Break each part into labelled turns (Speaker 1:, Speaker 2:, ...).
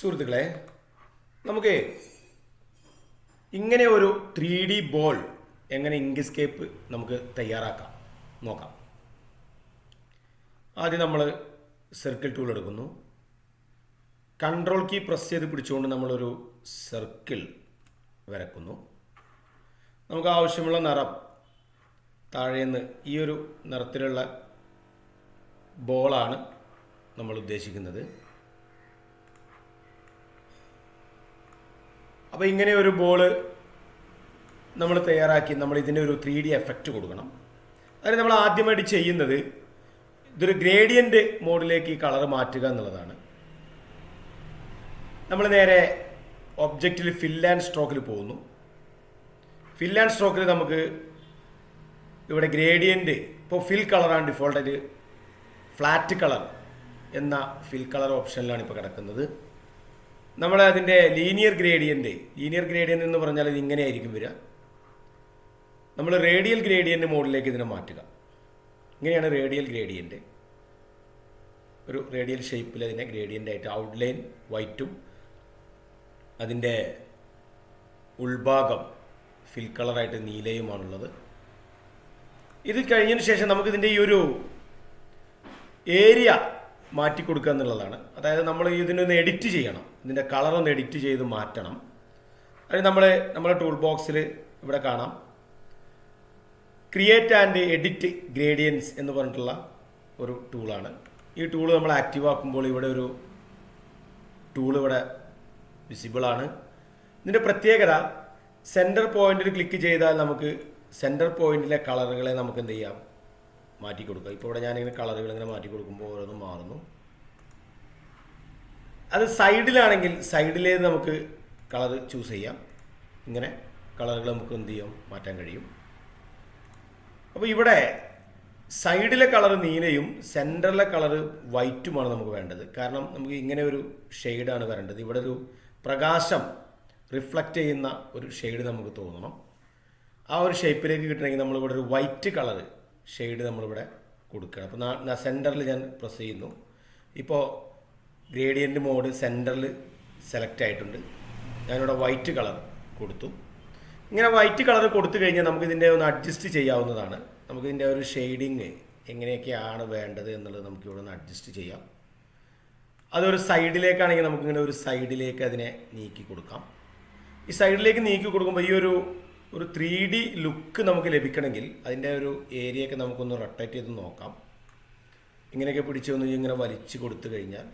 Speaker 1: സുഹൃത്തുക്കളെ, നമുക്ക് ഇങ്ങനെ ഒരു 3D ബോൾ എങ്ങനെ ഇങ്ക്സ്കേപ്പ് നമുക്ക് തയ്യാറാക്കാം നോക്കാം. ആദ്യം നമ്മൾ സർക്കിൾ ടൂൾ എടുക്കുന്നു. കൺട്രോൾ കീ പ്രസ് ചെയ്ത് പിടിച്ചുകൊണ്ട് നമ്മളൊരു സർക്കിൾ വരക്കുന്നു. നമുക്ക് ആവശ്യമുള്ള നിറം താഴേന്ന് ഈ ഒരു നിറത്തിലുള്ള ബോളാണ് നമ്മൾ ഉദ്ദേശിക്കുന്നത്. അപ്പോൾ ഇങ്ങനെ ഒരു ബോള് നമ്മൾ തയ്യാറാക്കി നമ്മൾ ഇതിന് ഒരു 3D എഫക്റ്റ് കൊടുക്കണം. അതിന് നമ്മൾ ആദ്യമായിട്ട് ചെയ്യുന്നത് ഇതൊരു ഗ്രേഡിയൻ്റ് മോഡിലേക്ക് ഈ കളർ മാറ്റുക എന്നുള്ളതാണ്. നമ്മൾ നേരെ ഒബ്ജക്റ്റിൽ ഫിൽ ആൻഡ് സ്ട്രോക്കിൽ പോകുന്നു. ഫിൽ ആൻഡ് സ്ട്രോക്കിൽ നമുക്ക് ഇവിടെ ഗ്രേഡിയൻ്റ് ഇപ്പോൾ ഫിൽ കളറാണ് ഡിഫോൾട്ടായിട്ട് ഫ്ലാറ്റ് കളർ എന്ന ഫിൽ കളർ ഓപ്ഷനിലാണ് ഇപ്പോൾ കിടക്കുന്നത്. നമ്മൾ അതിൻ്റെ ലീനിയർ ഗ്രേഡിയൻ്റ് എന്ന് പറഞ്ഞാൽ ഇത് ഇങ്ങനെയായിരിക്കും വരിക. നമ്മൾ റേഡിയൽ ഗ്രേഡിയൻ്റ് മോഡിലേക്ക് ഇതിനെ മാറ്റുക. ഇങ്ങനെയാണ് റേഡിയൽ ഗ്രേഡിയൻ്റ്. ഒരു റേഡിയൽ ഷേപ്പിൽ അതിനെ ഗ്രേഡിയൻ്റ് ആയിട്ട് ഔട്ട്ലൈൻ വൈറ്റും അതിൻ്റെ ഉൾഭാഗം ഫിൽ കളറായിട്ട് നീലയുമാണുള്ളത്. ഇത് കഴിഞ്ഞതിന് ശേഷം നമുക്കിതിൻ്റെ ഈ ഒരു ഏരിയ മാറ്റിക്കൊടുക്കുക എന്നുള്ളതാണ്. അതായത് നമ്മൾ ഇതിനൊന്ന് എഡിറ്റ് ചെയ്യണം, ഇതിൻ്റെ കളറൊന്ന് എഡിറ്റ് ചെയ്ത് മാറ്റണം. അതിന് നമ്മുടെ ടൂൾ ബോക്സിൽ ഇവിടെ കാണാം ക്രിയേറ്റ് ആൻഡ് എഡിറ്റ് ഗ്രേഡിയൻസ് എന്ന് പറഞ്ഞിട്ടുള്ള ഒരു ടൂളാണ്. ഈ ടൂൾ നമ്മൾ ആക്റ്റീവ് ആക്കുമ്പോൾ ഇവിടെ ഒരു ടൂൾ ഇവിടെ വിസിബിളാണ്. ഇതിൻ്റെ പ്രത്യേകത സെൻറ്റർ പോയിന്റിൽ ക്ലിക്ക് ചെയ്താൽ നമുക്ക് സെൻറ്റർ പോയിന്റിലെ കളറുകളെ നമുക്ക് എന്ത് ചെയ്യാം, മാറ്റി കൊടുക്കുക. ഇപ്പോൾ ഇവിടെ ഞാനിങ്ങനെ കളറുകൾ ഇങ്ങനെ മാറ്റി കൊടുക്കുമ്പോൾ ഓരോന്നും മാറുന്നു. അത് സൈഡിലാണെങ്കിൽ സൈഡിലേത് നമുക്ക് കളർ ചൂസ് ചെയ്യാം. ഇങ്ങനെ കളറുകൾ നമുക്ക് എന്ത് ചെയ്യാം, മാറ്റാൻ കഴിയും. അപ്പോൾ ഇവിടെ സൈഡിലെ കളർ നീലയും സെൻറ്ററിലെ കളർ വൈറ്റുമാണ് നമുക്ക് വേണ്ടത്. കാരണം നമുക്ക് ഇങ്ങനെ ഒരു ഷെയ്ഡാണ് വരേണ്ടത്. ഇവിടെ ഒരു പ്രകാശം റിഫ്ലക്റ്റ് ചെയ്യുന്ന ഒരു ഷെയ്ഡ് നമുക്ക് തോന്നണം. ആ ഒരു ഷേപ്പിലേക്ക് കിട്ടണമെങ്കിൽ നമ്മളിവിടെ ഒരു വൈറ്റ് കളർ ഷെയ്ഡ് നമ്മളിവിടെ കൊടുക്കണം. അപ്പോൾ സെൻറ്ററിൽ ഞാൻ പ്രസ് ചെയ്യുന്നു. ഇപ്പോൾ ഗ്രേഡിയൻ്റ് മോഡ് സെൻറ്ററിൽ സെലക്ട് ആയിട്ടുണ്ട്. ഞാനിവിടെ വൈറ്റ് കളർ കൊടുത്തു. ഇങ്ങനെ വൈറ്റ് കളർ കൊടുത്തു കഴിഞ്ഞാൽ നമുക്കിതിൻ്റെ ഒന്ന് അഡ്ജസ്റ്റ് ചെയ്യാവുന്നതാണ്. നമുക്കിതിൻ്റെ ഒരു ഷെയ്ഡിങ് എങ്ങനെയൊക്കെയാണ് വേണ്ടത് എന്നുള്ളത് നമുക്കിവിടെ ഒന്ന് അഡ്ജസ്റ്റ് ചെയ്യാം. അതൊരു സൈഡിലേക്കാണെങ്കിൽ നമുക്കിങ്ങനെ ഒരു സൈഡിലേക്ക് അതിനെ നീക്കി കൊടുക്കാം. ഈ സൈഡിലേക്ക് നീക്കി കൊടുക്കുമ്പോൾ ഈ ഒരു 3D ലുക്ക് നമുക്ക് ലഭിക്കണമെങ്കിൽ അതിൻ്റെ ഒരു ഏരിയയൊക്കെ നമുക്കൊന്ന് റൊട്ടേറ്റ് ചെയ്ത് നോക്കാം. ഇങ്ങനെയൊക്കെ പിടിച്ചൊന്ന് ഇങ്ങനെ വലിച്ചു കൊടുത്തു കഴിഞ്ഞാൽ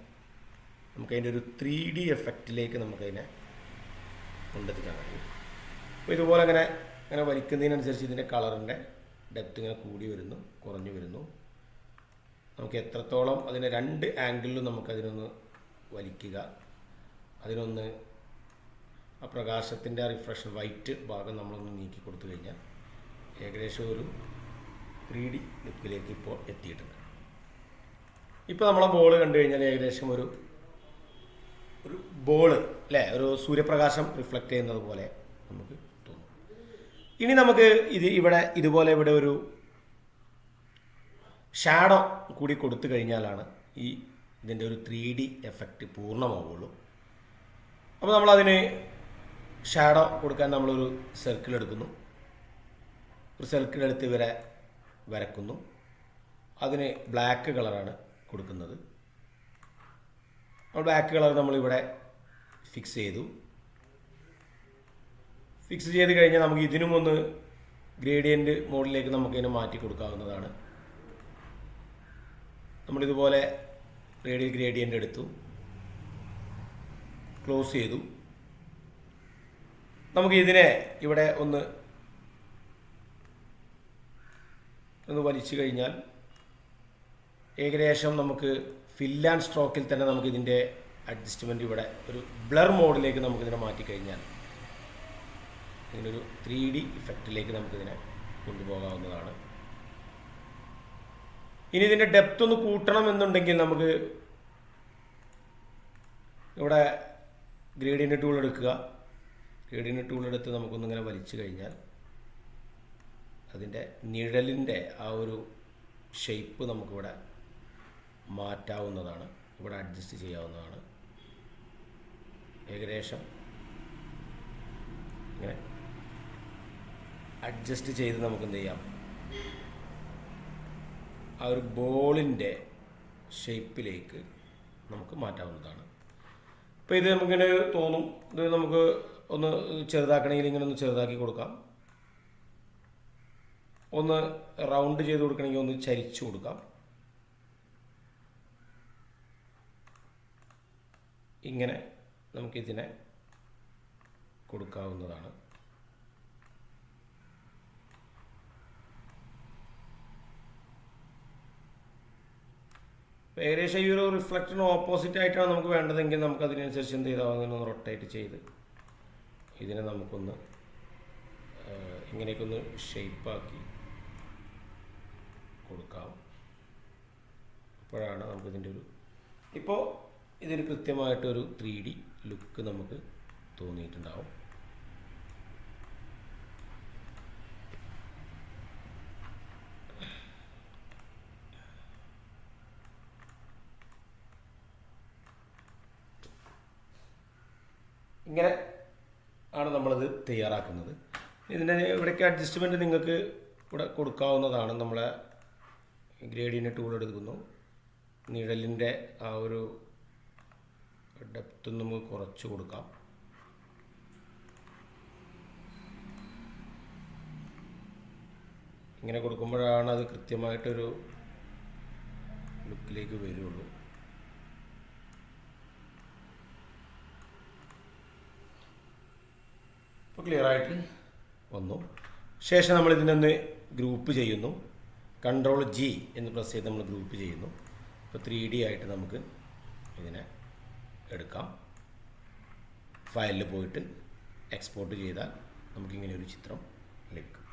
Speaker 1: നമുക്കതിൻ്റെ ഒരു 3D എഫക്റ്റിലേക്ക് നമുക്കതിനെ കൊണ്ടെത്തിക്കാൻ കഴിയും. അപ്പോൾ ഇതുപോലെ അങ്ങനെ വലിക്കുന്നതിനനുസരിച്ച് ഇതിൻ്റെ കളറിൻ്റെ ഡെപ്ത് ഇങ്ങനെ കൂടി വരുന്നു, കുറഞ്ഞു വരുന്നു. നമുക്ക് എത്രത്തോളം അതിനെ 2 ആംഗിളിലും നമുക്കതിനൊന്ന് വലിക്കുക. അതിനൊന്ന് ആ പ്രകാശത്തിൻ്റെ റിഫ്രഷൻ വൈറ്റ് ഭാഗം നമ്മളൊന്ന് നീക്കി കൊടുത്തു കഴിഞ്ഞാൽ ഏകദേശം ഒരു 3D ലുക്കിലേക്ക് ഇപ്പോൾ എത്തിയിട്ടുണ്ട്. ഇപ്പോൾ നമ്മളെ ബോൾ കണ്ടു കഴിഞ്ഞാൽ ഏകദേശം ഒരു ബോൾ അല്ലേ, ഒരു സൂര്യപ്രകാശം റിഫ്ലക്റ്റ് ചെയ്യുന്നത് പോലെ നമുക്ക് തോന്നും. ഇനി നമുക്ക് ഇതുപോലെ ഇവിടെ ഒരു ഷാഡോ കൂടി കൊടുത്തു കഴിഞ്ഞാലാണ് ഇതിൻ്റെ ഒരു 3D എഫക്റ്റ് പൂർണ്ണമാവുള്ളൂ. അപ്പോൾ നമ്മളതിന് ഷാഡോ കൊടുക്കാൻ നമ്മളൊരു സർക്കിൾ എടുക്കുന്നു. ഒരു സർക്കിൾ എടുത്ത് ഇവരെ വരക്കുന്നു. അതിന് ബ്ലാക്ക് കളറാണ് കൊടുക്കുന്നത്. ബ്ലാക്ക് കളർ നമ്മളിവിടെ ഫിക്സ് ചെയ്തു. ഫിക്സ് ചെയ്ത് കഴിഞ്ഞാൽ നമുക്ക് ഇതിനും ഒന്ന് ഗ്രേഡിയൻ്റ് മോഡിലേക്ക് നമുക്കിതിനെ മാറ്റി കൊടുക്കാവുന്നതാണ്. നമ്മളിതുപോലെ റേഡിയൽ ഗ്രേഡിയൻ്റ് എടുത്തു, ക്ലോസ് ചെയ്തു. നമുക്ക് ഇതിനെ ഇവിടെ ഒന്ന് വലിച്ചു കഴിഞ്ഞാൽ ഏകദേശം നമുക്ക് ഫിൽ ആൻഡ് സ്ട്രോക്കിൽ തന്നെ നമുക്കിതിൻ്റെ അഡ്ജസ്റ്റ്മെൻറ്റ് ഇവിടെ ഒരു ബ്ലർ മോഡിലേക്ക് നമുക്കിതിനെ മാറ്റിക്കഴിഞ്ഞാൽ ഇതിനൊരു 3D ഇഫക്റ്റിലേക്ക് നമുക്കിതിനെ കൊണ്ടുപോകാവുന്നതാണ്. ഇനി ഇതിൻ്റെ ഡെപ്ത് ഒന്ന് കൂട്ടണം എന്നുണ്ടെങ്കിൽ നമുക്ക് ഇവിടെ ഗ്രേഡിയൻ്റ് ടൂൾ എടുക്കുക. ഗ്രേഡിയൻ്റ് ടൂൾ എടുത്ത് നമുക്കൊന്നിങ്ങനെ വലിച്ചു കഴിഞ്ഞാൽ അതിൻ്റെ നിഴലിൻ്റെ ആ ഒരു ഷേപ്പ് നമുക്കിവിടെ മാറ്റാവുന്നതാണ്, ഇവിടെ അഡ്ജസ്റ്റ് ചെയ്യാവുന്നതാണ്. ഏകദേശം ഇങ്ങനെ അഡ്ജസ്റ്റ് ചെയ്ത് നമുക്ക് എന്ത് ചെയ്യാം, ആ ഒരു ബോളിൻ്റെ ഷേപ്പിലേക്ക് നമുക്ക് മാറ്റാവുന്നതാണ്. അപ്പോൾ ഇത് നമുക്കിങ്ങനെ തോന്നും, ഇത് നമുക്ക് ഒന്ന് ചെറുതാക്കണമെങ്കിൽ ഇങ്ങനെ ഒന്ന് ചെറുതാക്കി കൊടുക്കാം, ഒന്ന് റൗണ്ട് ചെയ്ത് കൊടുക്കണമെങ്കിൽ ഒന്ന് ചരിച്ചു കൊടുക്കാം. ഇങ്ങനെ നമുക്കിതിനെ കൊടുക്കാവുന്നതാണ്. ഏകദേശം ഈ ഒരു റിഫ്ലക്ടറിന് ഓപ്പോസിറ്റ് ആയിട്ടാണ് നമുക്ക് വേണ്ടതെങ്കിൽ നമുക്ക് അതിനനുസരിച്ച് എന്ത് ചെയ്താൽ റൊട്ടേറ്റ് ചെയ്ത് ഇതിനെ നമുക്കൊന്ന് ഇങ്ങനെയൊക്കെ ഒന്ന് ഷേപ്പാക്കി കൊടുക്കാം. അപ്പോഴാണ് നമുക്കിതിൻ്റെ ഒരു ഇപ്പോൾ ഇതിന് കൃത്യമായിട്ടൊരു 3D ലുക്ക് നമുക്ക് തോന്നിയിട്ടുണ്ടാവും. ഇങ്ങനെ ആണ് നമ്മളിത് തയ്യാറാക്കുന്നത്. ഇതിൻ്റെ ഇവിടേക്ക് അഡ്ജസ്റ്റ്മെൻറ്റ് നിങ്ങൾക്ക് ഇവിടെ കൊടുക്കാവുന്നതാണ്. നമ്മളെ ഗ്രേഡിയൻ്റ് ടൂൾ എടുക്കുന്നു, നിഴലിൻ്റെ ആ ഒരു ഡെപ്ത് നമുക്ക് കുറച്ച് കൊടുക്കാം. ഇങ്ങനെ കൊടുക്കുമ്പോഴാണ് അത് കൃത്യമായിട്ടൊരു ലുക്കിലേക്ക് വരുള്ളൂ. ഇപ്പോൾ ക്ലിയറായിട്ട് വന്നു. ശേഷം നമ്മൾ ഇതിനൊന്ന് ഗ്രൂപ്പ് ചെയ്യുന്നു. Ctrl G എന്ന് പ്രസ് ചെയ്ത് നമ്മൾ ഗ്രൂപ്പ് ചെയ്യുന്നു. ഇപ്പോൾ 3D ആയിട്ട് നമുക്ക് ഇതിനെ എടുക്കാം. ഫയലിൽ പോയിട്ട് എക്സ്പോർട്ട് ചെയ്താൽ നമുക്കിങ്ങനെ ഒരു ചിത്രം ലഭിക്കും.